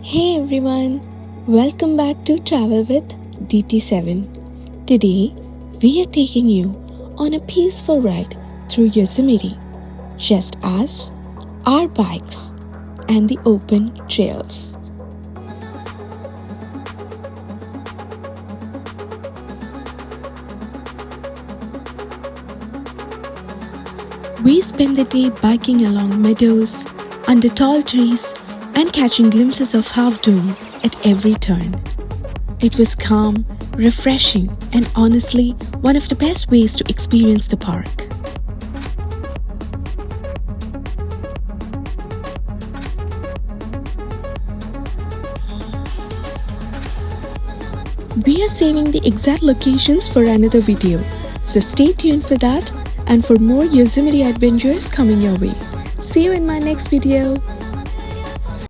Hey everyone, welcome back to Travel with DT7. Today, we are taking you on a peaceful ride through Yosemite, just us, our bikes, and the open trails. We spend the day biking along meadows, under tall trees, and catching glimpses of Half Dome at every turn. It was calm, refreshing, and honestly one of the best ways to experience the park. We are saving the exact locations for another video, so stay tuned for that and for more Yosemite adventures coming your way. See you in my next video.